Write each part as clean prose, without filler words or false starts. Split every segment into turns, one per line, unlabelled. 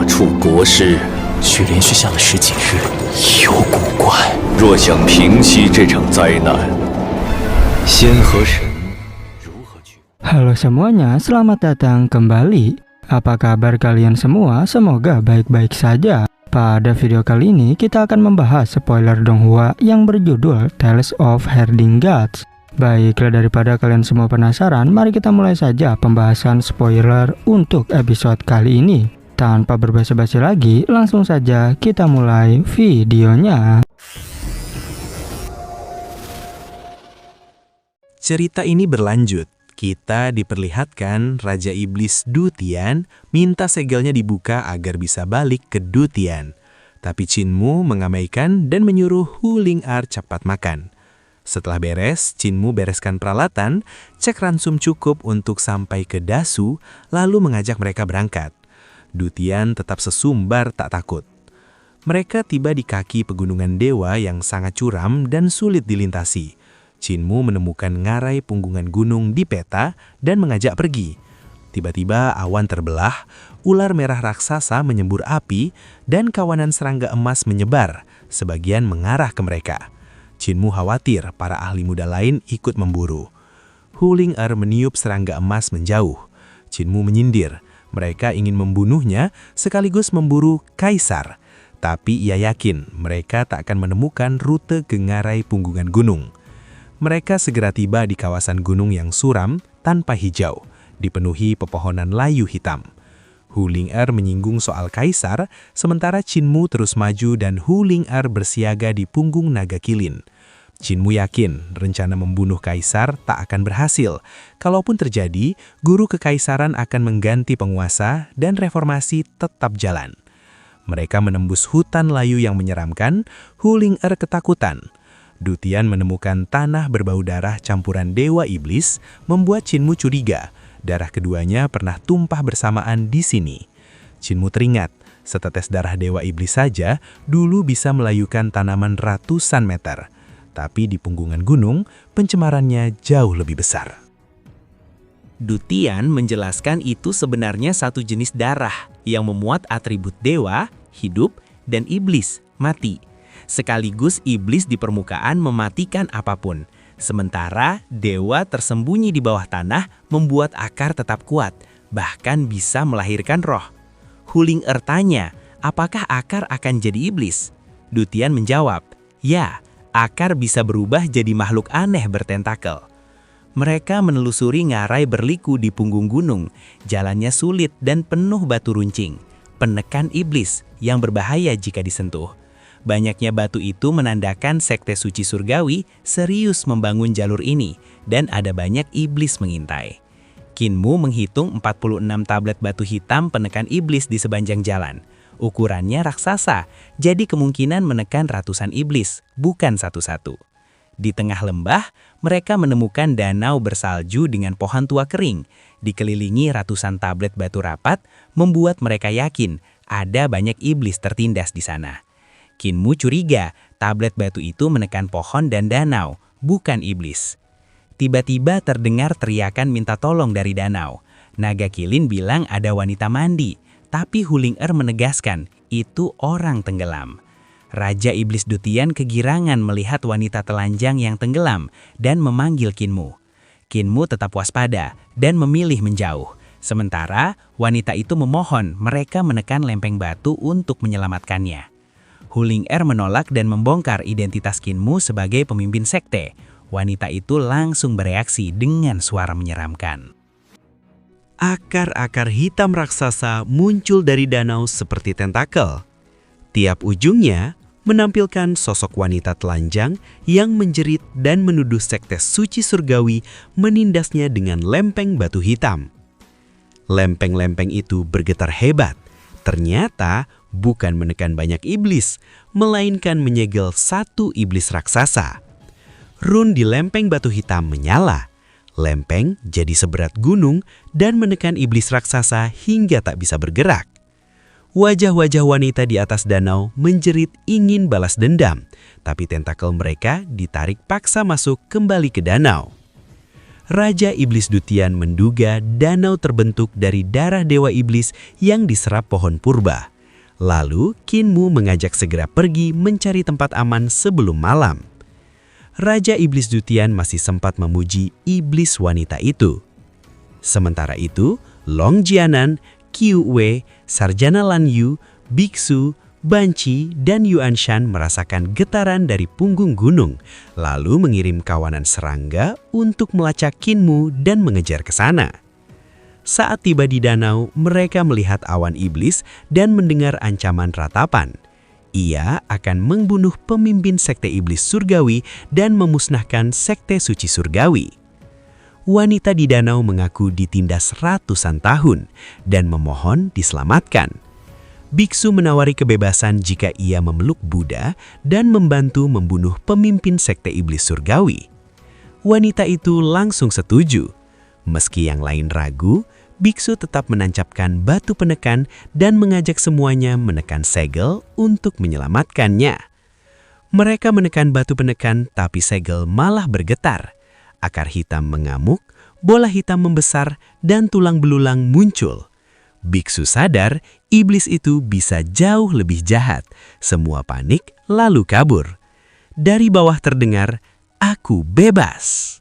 处国师，
却连续下了10几日，有古怪。
若想平息这场灾难，仙和神如何去？
Halo semuanya, selamat datang kembali. Apa kabar kalian semua? Semoga baik-baik saja. Pada video kali ini kita akan membahas spoiler Donghua yang berjudul Tales of Herding Gods. Baiklah, daripada kalian semua penasaran, mari kita mulai saja pembahasan spoiler untuk episode kali ini. Tanpa berbasa-basi lagi, langsung saja kita mulai videonya.
Cerita ini berlanjut. Kita diperlihatkan Raja Iblis Du Tian minta segelnya dibuka agar bisa balik ke Du Tian. Tapi Qin Mu mengabaikan dan menyuruh Hu Ling'er cepat makan. Setelah beres, Qin Mu bereskan peralatan, cek ransum cukup untuk sampai ke Dasu, lalu mengajak mereka berangkat. Du Tian tetap sesumbar tak takut. Mereka tiba di kaki pegunungan dewa yang sangat curam dan sulit dilintasi. Qin Mu menemukan ngarai punggungan gunung di peta dan mengajak pergi. Tiba-tiba awan terbelah, ular merah raksasa menyembur api, dan kawanan serangga emas menyebar, sebagian mengarah ke mereka. Qin Mu khawatir para ahli muda lain ikut memburu. Hu Ling'er meniup serangga emas menjauh. Qin Mu menyindir, mereka ingin membunuhnya sekaligus memburu kaisar. Tapi ia yakin mereka tak akan menemukan rute ke ngarai punggungan gunung. Mereka segera tiba di kawasan gunung yang suram, tanpa hijau, dipenuhi pepohonan layu hitam. Hu Ling'er menyinggung soal kaisar, sementara Qin Mu terus maju dan Hu Ling'er bersiaga di punggung naga kilin. Qin Mu yakin rencana membunuh kaisar tak akan berhasil. Kalaupun terjadi, guru kekaisaran akan mengganti penguasa dan reformasi tetap jalan. Mereka menembus hutan layu yang menyeramkan. Hu Ling'er ketakutan. Du Tian menemukan tanah berbau darah campuran dewa iblis, membuat Qin Mu curiga. Darah keduanya pernah tumpah bersamaan di sini. Qin Mu teringat, setetes darah dewa iblis saja dulu bisa melayukan tanaman ratusan meter. Tapi di punggungan gunung, pencemarannya jauh lebih besar. Du Tian menjelaskan itu sebenarnya satu jenis darah yang memuat atribut dewa, hidup, dan iblis, mati. Sekaligus iblis di permukaan mematikan apapun. Sementara dewa tersembunyi di bawah tanah membuat akar tetap kuat, bahkan bisa melahirkan roh. Hu Ling'er tanya, apakah akar akan jadi iblis? Du Tian menjawab, ya, akar bisa berubah jadi makhluk aneh bertentakel. Mereka menelusuri ngarai berliku di punggung gunung. Jalannya sulit dan penuh batu runcing. Penekan iblis yang berbahaya jika disentuh. Banyaknya batu itu menandakan sekte suci surgawi serius membangun jalur ini, dan ada banyak iblis mengintai. Qin Mu menghitung 46 tablet batu hitam penekan iblis di sepanjang jalan. Ukurannya raksasa, jadi kemungkinan menekan ratusan iblis, bukan satu-satu. Di tengah lembah, mereka menemukan danau bersalju dengan pohon tua kering. Dikelilingi ratusan tablet batu rapat, membuat mereka yakin ada banyak iblis tertindas di sana. Qin Mu curiga tablet batu itu menekan pohon dan danau, bukan iblis. Tiba-tiba terdengar teriakan minta tolong dari danau. Naga kilin bilang ada wanita mandi, tapi Hu Ling'er menegaskan itu orang tenggelam. Raja Iblis Du Tian kegirangan melihat wanita telanjang yang tenggelam dan memanggil Qin Mu. Qin Mu tetap waspada dan memilih menjauh. Sementara wanita itu memohon mereka menekan lempeng batu untuk menyelamatkannya. Hu Ling'er menolak dan membongkar identitas Qin Mu sebagai pemimpin sekte. Wanita itu langsung bereaksi dengan suara menyeramkan. Akar-akar hitam raksasa muncul dari danau seperti tentakel. Tiap ujungnya menampilkan sosok wanita telanjang yang menjerit dan menuduh sekte suci surgawi menindasnya dengan lempeng batu hitam. Lempeng-lempeng itu bergetar hebat. Ternyata bukan menekan banyak iblis, melainkan menyegel satu iblis raksasa. Run di lempeng batu hitam menyala. Lempeng jadi seberat gunung dan menekan iblis raksasa hingga tak bisa bergerak. Wajah-wajah wanita di atas danau menjerit ingin balas dendam, tapi tentakel mereka ditarik paksa masuk kembali ke danau. Raja Iblis Du Tian menduga danau terbentuk dari darah dewa iblis yang diserap pohon purba. Lalu Kinmu mengajak segera pergi mencari tempat aman sebelum malam. Raja Iblis Dutian masih sempat memuji iblis wanita itu. Sementara itu, Long Jianan, Qiu Wei, Sarjana Lan Yu, Biksu, Banci, dan Yuan Shan merasakan getaran dari punggung gunung, lalu mengirim kawanan serangga untuk melacak Kinmu dan mengejar ke sana. Saat tiba di danau, mereka melihat awan iblis dan mendengar ancaman ratapan. Ia akan membunuh pemimpin sekte iblis surgawi dan memusnahkan sekte suci surgawi. Wanita di danau mengaku ditindas ratusan tahun dan memohon diselamatkan. Biksu menawari kebebasan jika ia memeluk Buddha dan membantu membunuh pemimpin sekte iblis surgawi. Wanita itu langsung setuju. Meski yang lain ragu, Biksu tetap menancapkan batu penekan dan mengajak semuanya menekan segel untuk menyelamatkannya. Mereka menekan batu penekan, tapi segel malah bergetar. Akar hitam mengamuk, bola hitam membesar, dan tulang belulang muncul. Biksu sadar iblis itu bisa jauh lebih jahat. Semua panik lalu kabur. Dari bawah terdengar, "Aku bebas."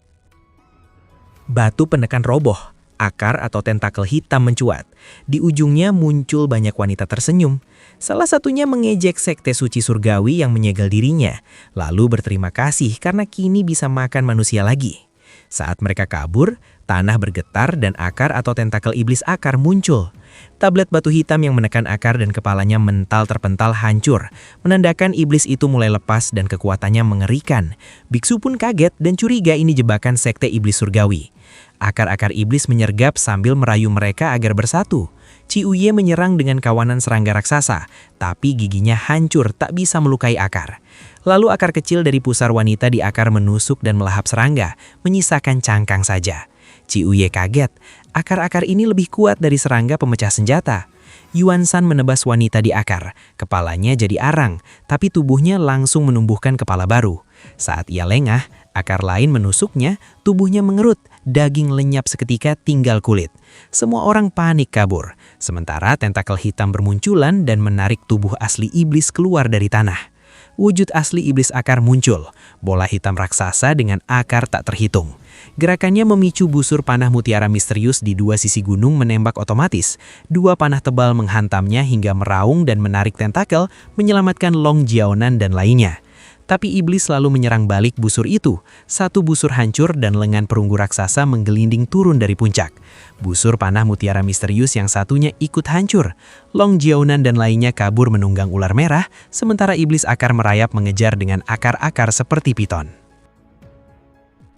Batu penekan roboh. Akar atau tentakel hitam mencuat. Di ujungnya muncul banyak wanita tersenyum. Salah satunya mengejek sekte suci surgawi yang menyegel dirinya, lalu berterima kasih karena kini bisa makan manusia lagi. Saat mereka kabur, tanah bergetar dan akar atau tentakel iblis akar muncul. Tablet batu hitam yang menekan akar dan kepalanya mental terpental hancur, menandakan iblis itu mulai lepas dan kekuatannya mengerikan. Biksu pun kaget dan curiga ini jebakan sekte iblis surgawi. Akar-akar iblis menyergap sambil merayu mereka agar bersatu. Ciuye menyerang dengan kawanan serangga raksasa, tapi giginya hancur tak bisa melukai akar. Lalu akar kecil dari pusar wanita di akar menusuk dan melahap serangga, menyisakan cangkang saja. Ciuye kaget, akar-akar ini lebih kuat dari serangga pemecah senjata. Yuan Shan menebas wanita di akar, kepalanya jadi arang, tapi tubuhnya langsung menumbuhkan kepala baru. Saat ia lengah, akar lain menusuknya, tubuhnya mengerut, daging lenyap seketika tinggal kulit. Semua orang panik kabur, sementara tentakel hitam bermunculan dan menarik tubuh asli iblis keluar dari tanah. Wujud asli iblis akar muncul, bola hitam raksasa dengan akar tak terhitung. Gerakannya memicu busur panah mutiara misterius di dua sisi gunung menembak otomatis. Dua panah tebal menghantamnya hingga meraung dan menarik tentakel, menyelamatkan Long Jiaonan dan lainnya. Tapi iblis selalu menyerang balik busur itu. Satu busur hancur dan lengan perunggu raksasa menggelinding turun dari puncak. Busur panah mutiara misterius yang satunya ikut hancur. Long Jiaonan dan lainnya kabur menunggang ular merah, sementara iblis akar merayap mengejar dengan akar-akar seperti piton.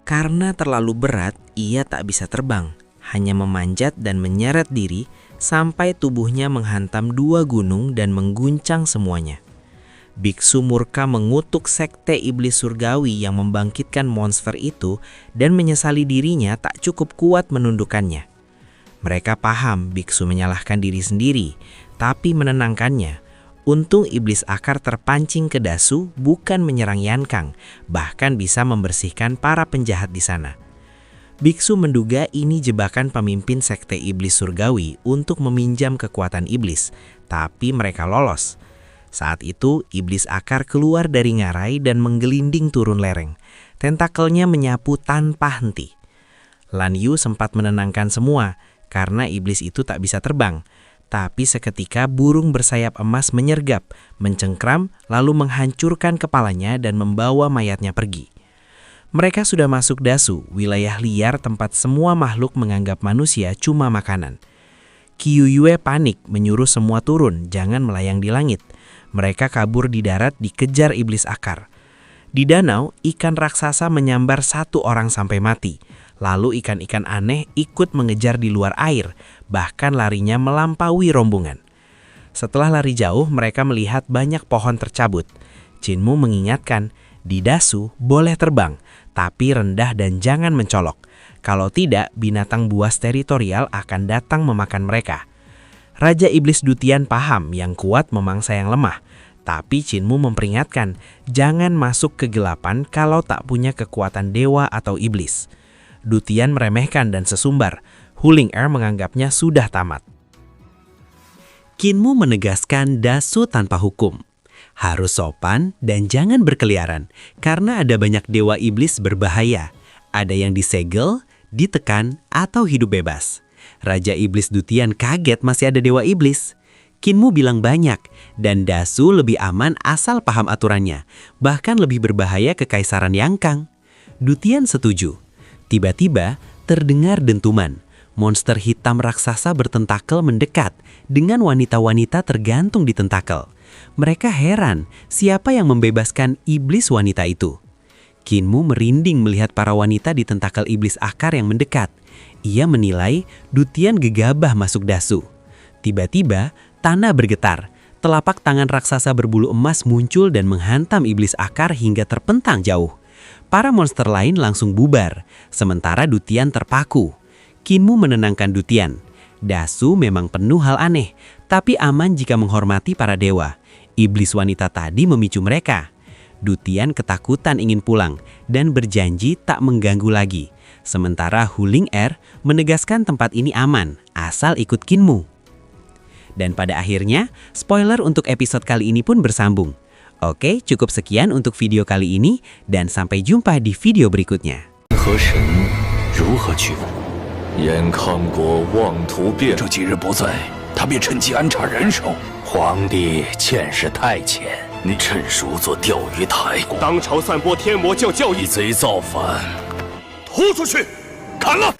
Karena terlalu berat, ia tak bisa terbang. Hanya memanjat dan menyeret diri sampai tubuhnya menghantam dua gunung dan mengguncang semuanya. Biksu murka mengutuk sekte iblis surgawi yang membangkitkan monster itu dan menyesali dirinya tak cukup kuat menundukkannya. Mereka paham biksu menyalahkan diri sendiri, tapi menenangkannya. Untung iblis akar terpancing ke Dasu bukan menyerang Yankang, bahkan bisa membersihkan para penjahat di sana. Biksu menduga ini jebakan pemimpin sekte iblis surgawi untuk meminjam kekuatan iblis, tapi mereka lolos. Saat itu, iblis akar keluar dari ngarai dan menggelinding turun lereng. Tentakelnya menyapu tanpa henti. Lan Yu sempat menenangkan semua, karena iblis itu tak bisa terbang. Tapi seketika burung bersayap emas menyergap, mencengkram, lalu menghancurkan kepalanya dan membawa mayatnya pergi. Mereka sudah masuk Dasu, wilayah liar tempat semua makhluk menganggap manusia cuma makanan. Qiu Yue panik menyuruh semua turun, jangan melayang di langit. Mereka kabur di darat dikejar iblis akar. Di danau, ikan raksasa menyambar satu orang sampai mati. Lalu ikan-ikan aneh ikut mengejar di luar air, bahkan larinya melampaui rombongan. Setelah lari jauh, mereka melihat banyak pohon tercabut. Jinmu mengingatkan, di Dasu boleh terbang, tapi rendah dan jangan mencolok. Kalau tidak, binatang buas teritorial akan datang memakan mereka. Raja Iblis Dutian paham yang kuat memangsa yang lemah, tapi Jinmu memperingatkan, jangan masuk kegelapan kalau tak punya kekuatan dewa atau iblis. Dutian meremehkan dan sesumbar. Huling Er menganggapnya sudah tamat.
Kinmu menegaskan Dasu tanpa hukum. Harus sopan dan jangan berkeliaran, karena ada banyak dewa iblis berbahaya. Ada yang disegel, ditekan, atau hidup bebas. Raja Iblis Dutian kaget masih ada dewa iblis. Kinmu bilang banyak, dan Dasu lebih aman asal paham aturannya, bahkan lebih berbahaya ke Kaisaran Yangkang. Dutian setuju. Tiba-tiba, terdengar dentuman. Monster hitam raksasa bertentakel mendekat, dengan wanita-wanita tergantung di tentakel. Mereka heran, siapa yang membebaskan iblis wanita itu? Kinmu merinding melihat para wanita di tentakel iblis akar yang mendekat. Ia menilai Dutian gegabah masuk Dasu. Tiba-tiba, tanah bergetar. Telapak tangan raksasa berbulu emas muncul dan menghantam iblis akar hingga terpentang jauh. Para monster lain langsung bubar, sementara Dutian terpaku. Kinmu menenangkan Dutian. Dasu memang penuh hal aneh, tapi aman jika menghormati para dewa. Iblis wanita tadi memicu mereka. Dutian ketakutan ingin pulang dan berjanji tak mengganggu lagi. Sementara Huling Er menegaskan tempat ini aman, asal ikut Kinmu. Dan pada akhirnya, spoiler untuk episode kali ini pun bersambung. Oke, cukup sekian untuk video kali ini, dan sampai jumpa di video berikutnya.
和神如何去？燕康国妄图变，
这几日不在，他便趁机安插人手。皇帝见识太浅，你趁熟做钓鱼台，
当朝散播天魔教教义，
一贼造反，
拖出去，砍了！